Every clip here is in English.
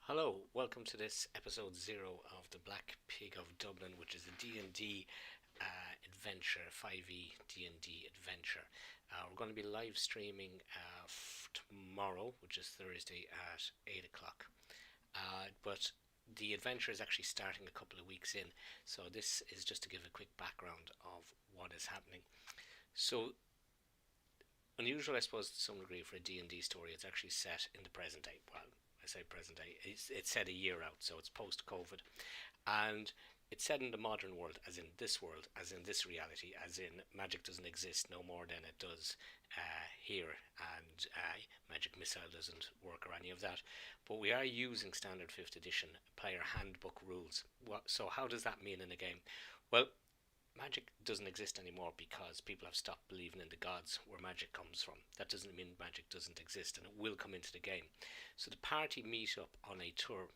Hello, welcome to this episode 0 of the Black Pig of Dublin, which is a D&D adventure, 5e D&D adventure. We're going to be live streaming tomorrow, which is Thursday at 8 o'clock. But the adventure is actually starting a couple of weeks in, so this is just to give a quick background of what is happening. So, unusual, I suppose, to some degree for a D&D story, it's actually set in the present day. Well, I say present day, it's set a year out, so it's post-COVID. And it's set in the modern world, as in this world, as in this reality, as in magic doesn't exist no more than it does here, and magic missile doesn't work or any of that. But we are using standard 5th edition player handbook rules. So how does that mean in a game? Well, magic doesn't exist anymore because people have stopped believing in the gods where magic comes from. That doesn't mean magic doesn't exist, and it will come into the game. So the party meet up on a tour.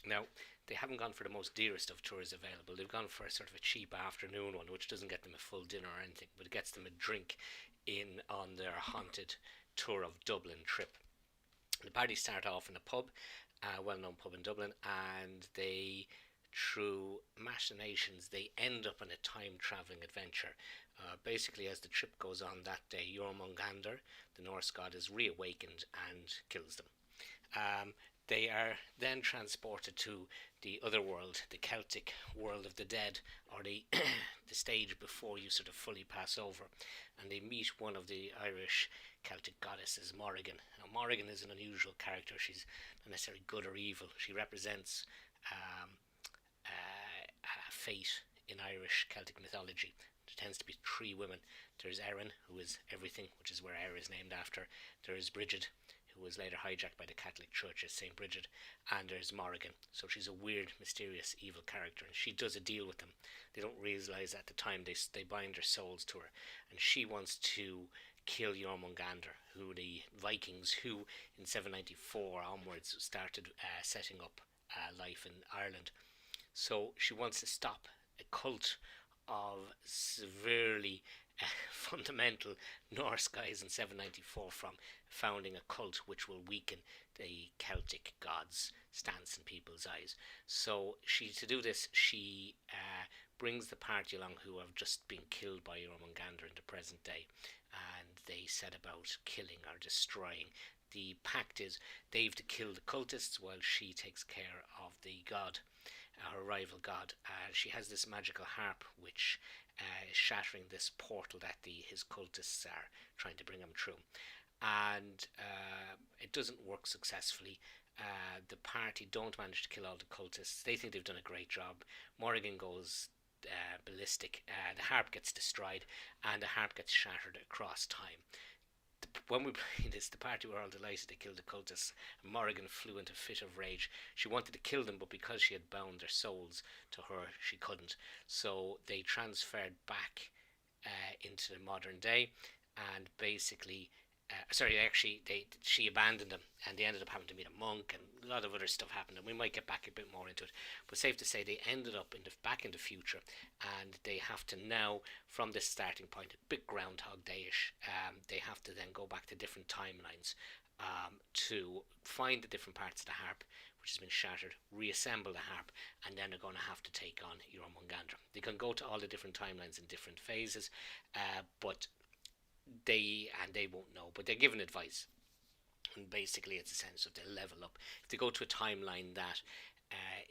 Now, they haven't gone for the most dearest of tours available. They've gone for a sort of a cheap afternoon one, which doesn't get them a full dinner or anything, but it gets them a drink in on their haunted tour of Dublin trip. The party start off in a pub, a well-known pub in Dublin, and through machinations, they end up in a time travelling adventure. Basically, as the trip goes on that day, Jormungandr, the Norse god, is reawakened and kills them. They are then transported to the other world, the Celtic world of the dead, or the the stage before you sort of fully pass over, and they meet one of the Irish Celtic goddesses, Morrigan. Now, Morrigan is an unusual character. She's not necessarily good or evil. She represents um, fate in Irish Celtic mythology. There tends to be three women. There's Erin, who is everything, which is where Erin is named after. There is Bridget, who was later hijacked by the Catholic Church as St. Bridget. And there's Morrigan. So she's a weird, mysterious, evil character. And she does a deal with them. They don't realise at the time they bind their souls to her. And she wants to kill Jormungandr, who the Vikings, who in 794 onwards started setting up life in Ireland. So she wants to stop a cult of severely fundamental Norse guys in 794 from founding a cult which will weaken the Celtic gods' stance in people's eyes. So to do this, she brings the party along who have just been killed by Jormungandr in the present day, and they set about killing or destroying. The pact is they've to kill the cultists while she takes care of the god, her rival god. She has this magical harp which is shattering this portal that his cultists are trying to bring him through. And it doesn't work successfully. The party don't manage to kill all the cultists. They think they've done a great job. Morrigan goes ballistic. The harp gets destroyed, and the harp gets shattered across time. When we played this, the party were all delighted they killed the cultists. Morrigan flew into a fit of rage. She wanted to kill them, but because she had bound their souls to her, she couldn't. So they transferred back into the modern day, and basically, she abandoned them, and they ended up having to meet a monk, and a lot of other stuff happened, and we might get back a bit more into it. But safe to say, they ended up back in the future, and they have to now, from this starting point, a bit Groundhog Day-ish, they have to then go back to different timelines to find the different parts of the harp which has been shattered, reassemble the harp, and then they're going to have to take on Jormungandr. They can go to all the different timelines in different phases, but they won't know, but they're given advice. And basically, it's a sense of they'll level up. If they go to a timeline that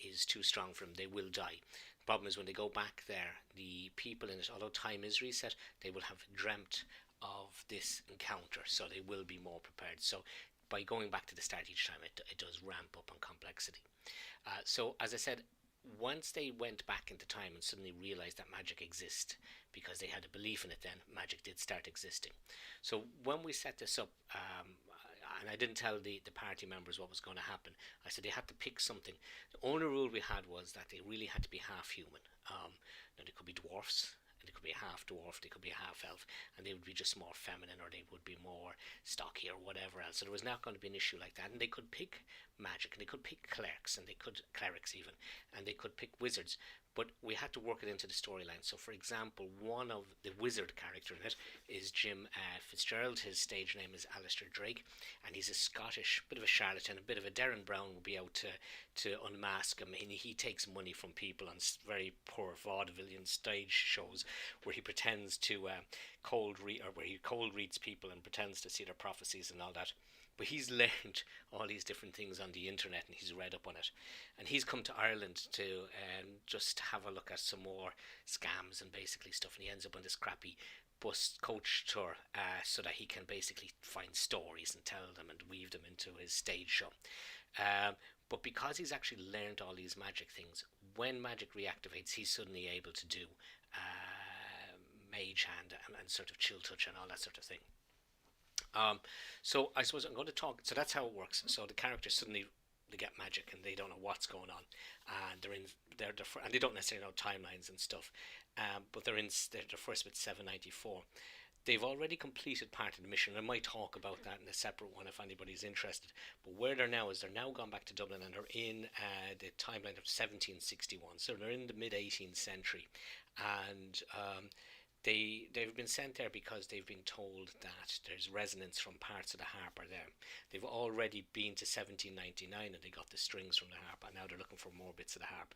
is too strong for them, they will die. The problem is when they go back there, the people in it, although time is reset, they will have dreamt of this encounter, so they will be more prepared. So by going back to the start each time, it does ramp up on complexity. So as I said, once they went back into time and suddenly realized that magic exists, because they had a belief in it, then magic did start existing. So when we set this up, and I didn't tell the party members what was going to happen, I said they had to pick something. The only rule we had was that they really had to be half human. Now, they could be dwarfs, and they could be a half dwarf, they could be a half elf, and they would be just more feminine, or they would be more stocky or whatever else. So there was not going to be an issue like that. And they could pick magic, and they could pick clerics, and they could clerics even, and they could pick wizards. but we had to work it into the storyline. So, for example, one of the wizard character in it is Jim Fitzgerald. His stage name is Alistair Drake, and he's a Scottish bit of a charlatan, a bit of a Derren Brown would be out to unmask him. He takes money from people on very poor vaudevillian stage shows where he pretends to where he cold reads people and pretends to see their prophecies and all that. But he's learned all these different things on the internet and he's read up on it. And he's come to Ireland to just have a look at some more scams and basically stuff. And he ends up on this crappy bus coach tour so that he can basically find stories and tell them and weave them into his stage show. But because he's actually learned all these magic things, when magic reactivates, he's suddenly able to do mage hand and sort of chill touch and all that sort of thing. So I suppose I'm going to talk. So that's how it works. So the characters suddenly they get magic and they don't know what's going on, and and they don't necessarily know timelines and stuff. But they're first with 794. They've already completed part of the mission. I might talk about that in a separate one if anybody's interested. But where they're now is they're now gone back to Dublin and they're in the timeline of 1761. So they're in the mid 18th century, and they've been sent there because they've been told that there's resonance from parts of the harp are there. They've already been to 1799 and they got the strings from the harp, and now they're looking for more bits of the harp.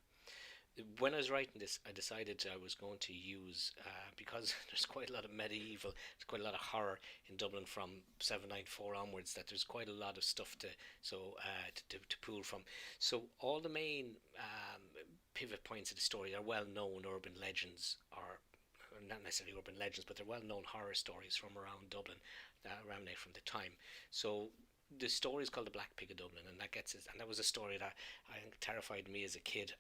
When I was writing this, I decided I was going to use, because there's quite a lot of medieval, there's quite a lot of horror in Dublin from 794 onwards, that there's quite a lot of stuff to pull from. So all the main pivot points of the story are well-known urban legends, or not necessarily urban legends, but they're well-known horror stories from around Dublin, around there from the time. So the story is called The Black Pig of Dublin, and that was a story that I think terrified me as a kid.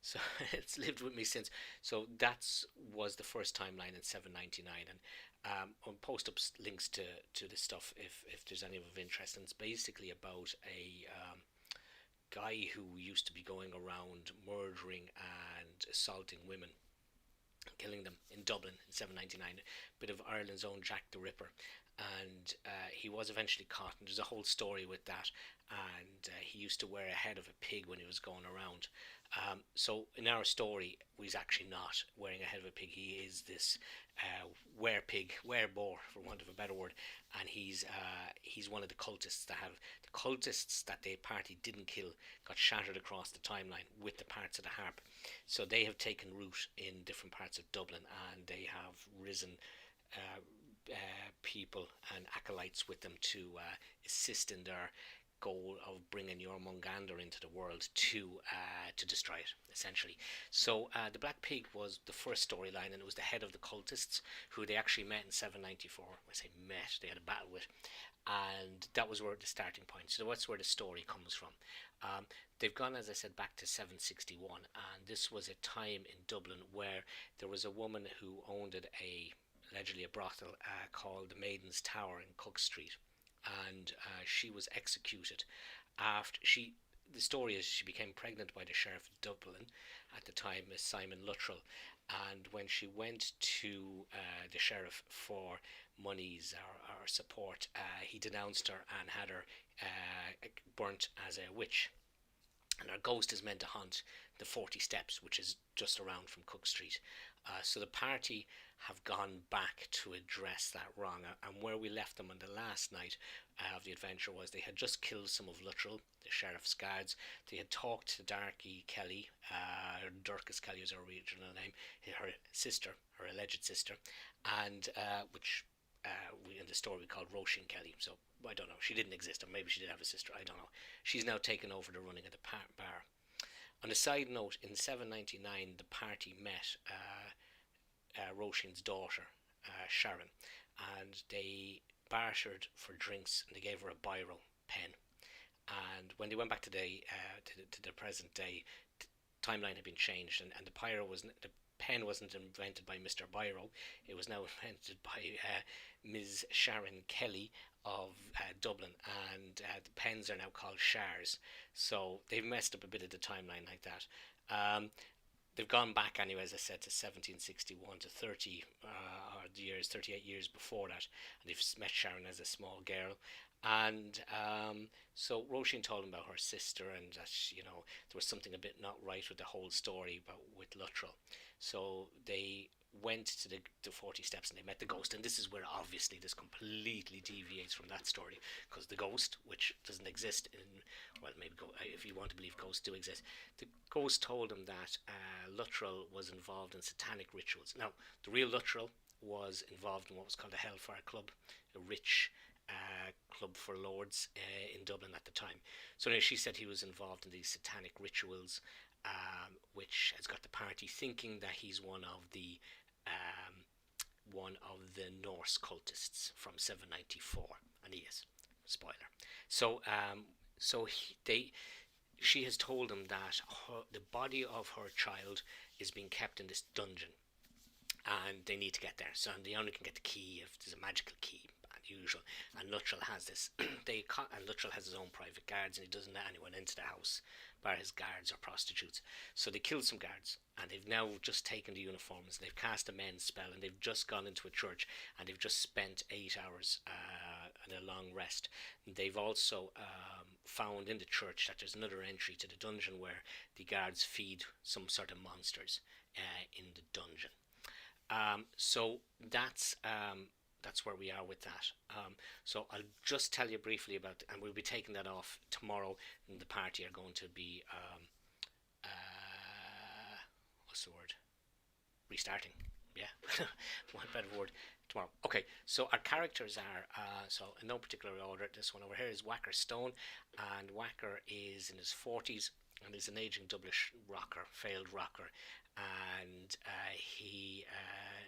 So it's lived with me since. So that was the first timeline in 799, and I'll post up links to this stuff if there's any of interest. And it's basically about a guy who used to be going around murdering and assaulting women, killing them in Dublin in 799, a bit of Ireland's own Jack the Ripper. And he was eventually caught, and there's a whole story with that. And he used to wear a head of a pig when he was going around. So in our story, he's actually not wearing a head of a pig. He is this were-boar, for want of a better word, and he's one of the cultists that the party didn't kill got shattered across the timeline with the parts of the harp. So they have taken root in different parts of Dublin, and they have risen people and acolytes with them to assist in their goal of bringing Jormungandr into the world to destroy it, essentially. So the Black Pig was the first storyline, and it was the head of the cultists who they actually met in 794. I say met, they had a battle with, and that was where the starting point. So that's where the story comes from. They've gone, as I said, back to 761, and this was a time in Dublin where there was a woman who owned allegedly a brothel called the Maiden's Tower in Cook Street, and she was executed after the story is she became pregnant by the Sheriff of Dublin at the time, Miss Simon Luttrell, and when she went to the Sheriff for monies or support, he denounced her and had her burnt as a witch. And our ghost is meant to haunt the 40 Steps, which is just around from Cook Street. So the party have gone back to address that wrong. And where we left them on the last night of the adventure was they had just killed some of Luttrell, the sheriff's guards. They had talked to Darky Kelly, Dorcas Kelly is her original name, her sister, her alleged sister, and which in the story we called Roisin Kelly. So I don't know, she didn't exist, or maybe she did have a sister, I don't know. She's now taken over the running of the bar. On a side note, in 799 the party met Roisin's daughter, Sharon, and they bartered for drinks, and they gave her a biro pen. And when they went back to the present day, the timeline had been changed, and the pen wasn't invented by Mr. Biro. It was now invented by Ms. Sharon Kelly of Dublin, and the pens are now called Shars. So they've messed up a bit of the timeline like that. They've gone back anyway, as I said, to 1761 to 38 years before that, and they've met Sharon as a small girl, And so Roisin told him about her sister, and that there was something a bit not right with the whole story about with Luttrell. So they went to the 40 steps and they met the ghost, and this is where obviously this completely deviates from that story, because the ghost, which doesn't exist in, well, maybe if you want to believe ghosts do exist, the ghost told him that Luttrell was involved in satanic rituals. Now, the real Luttrell was involved in what was called a Hellfire Club, a rich club for lords in Dublin at the time. So anyway, she said he was involved in these satanic rituals, which has got the party thinking that he's one of the Norse cultists from 794, and he is. Spoiler. So, she has told him that the body of her child is being kept in this dungeon, and they need to get there. So they only can get the key if there's a magical key, usual. And Luttrell has this. And Luttrell has his own private guards, and he doesn't let anyone into the house, bar his guards or prostitutes. So they killed some guards, and they've now just taken the uniforms. And they've cast a men's spell, and they've just gone into a church, and they've just spent 8 hours and a long rest. And they've also found in the church that there's another entry to the dungeon where the guards feed some sort of monsters in the dungeon. So that's where we are with that. So I'll just tell you briefly about, and we'll be taking that off tomorrow. And the party are going to be what's the word? Restarting. Yeah, one better word tomorrow. Okay, so our characters are so in no particular order. This one over here is Whacker Stone, and Whacker is in his 40s and is an aging Dublin rocker, failed rocker, and he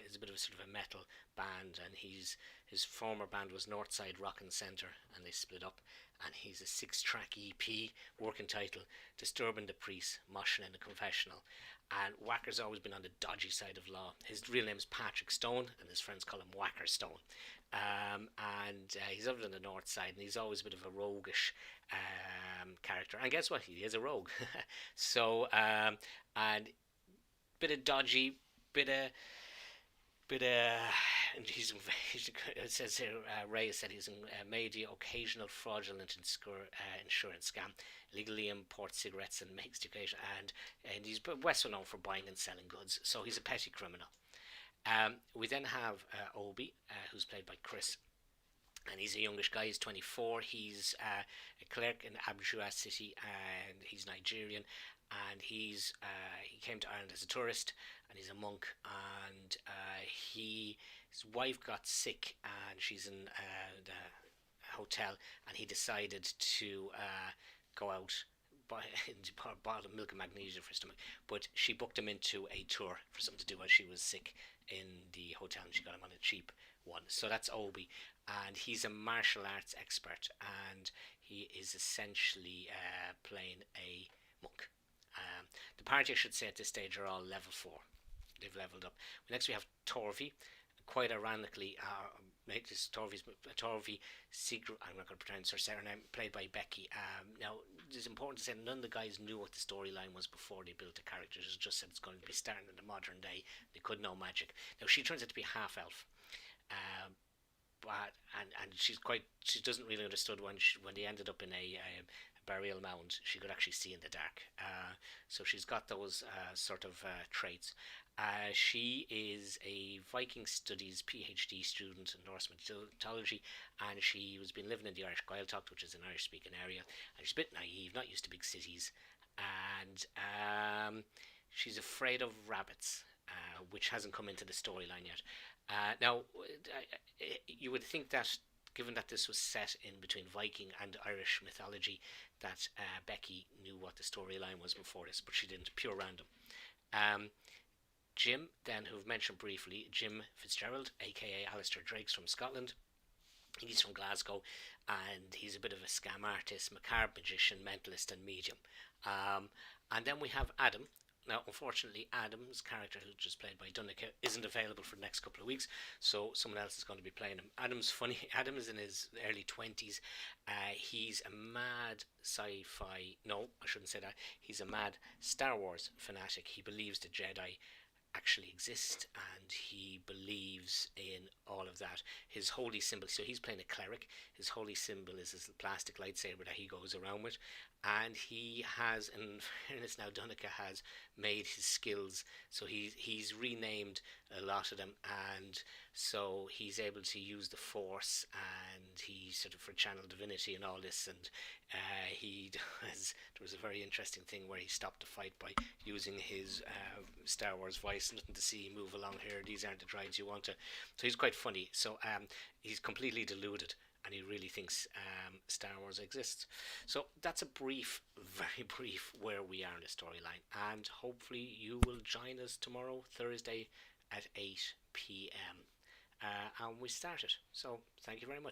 is a bit of a sort of a metal band, and his former band was Northside Rock and Centre, and they split up, and he's a 6-track EP, working title, Disturbing the Priest, Moshing in the Confessional. And Whacker's always been on the dodgy side of law. His real name is Patrick Stone, and his friends call him Whacker Stone. And he's over on the north side, and he's always a bit of a roguish character. And guess what? He is a rogue. So, and bit of dodgy, bit of and it says here, Ray said he's made the occasional fraudulent insurance scam, illegally imports cigarettes and makes the occasion, and he's best known for buying and selling goods, so he's a petty criminal. We then have Obi, who's played by Chris, and he's a youngish guy. He's 24. He's a clerk in Abuja City, and he's Nigerian. And he came to Ireland as a tourist, and he's a monk. And his wife got sick, and she's in the hotel, and he decided to go out. Buy a bottle of milk and magnesia for his stomach, but she booked him into a tour for something to do while she was sick in the hotel, and she got him on a cheap one. So that's Obi, and he's a martial arts expert, and he is essentially playing a monk. The party, I should say, at this stage are all level 4. They've leveled up. Next we have Torvi. Quite ironically, Torvi secret. I'm not going to pronounce her surname. Played by Becky. Now it's important to say none of the guys knew what the storyline was before they built the characters. It just said it's going to be starting in the modern day. They could know magic. Now she turns out to be half elf. But she doesn't really understood when they ended up in a burial mound. She could actually see in the dark. So she's got those sort of traits. She is a Viking Studies PhD student in Norse mythology, and she has been living in the Irish Gaeltacht, which is an Irish-speaking area, and she's a bit naive, not used to big cities, and she's afraid of rabbits, which hasn't come into the storyline yet. Now, you would think that, given that this was set in between Viking and Irish mythology, that Becky knew what the storyline was before this, but she didn't. Pure random. Jim, then, who I've mentioned briefly, Jim Fitzgerald, aka Alistair Drakes from Scotland. He's from Glasgow, and he's a bit of a scam artist, macabre magician, mentalist, and medium. And then we have Adam. Now, unfortunately, Adam's character, who's just played by Dunica, isn't available for the next couple of weeks, so someone else is going to be playing him. Adam's funny. Adam is in his early 20s. He's a mad sci-fi. No, I shouldn't say that. He's a mad Star Wars fanatic. He believes the Jedi actually exist, and he believes in all of that. His holy symbol, so he's playing a cleric, his holy symbol is his plastic lightsaber that he goes around with, and he has, in fairness now, Donica has made his skills, so he's renamed a lot of them, and so he's able to use the force, and he sort of for channel divinity and all this, and he does. There was a very interesting thing where he stopped the fight by using his Star Wars voice. Nothing to see, move along here. These aren't the droids you want to. So he's quite funny. So he's completely deluded, and he really thinks Star Wars exists. So that's a brief, very brief, where we are in the storyline, and hopefully you will join us tomorrow, Thursday, at 8 p.m. And we start it. So thank you very much.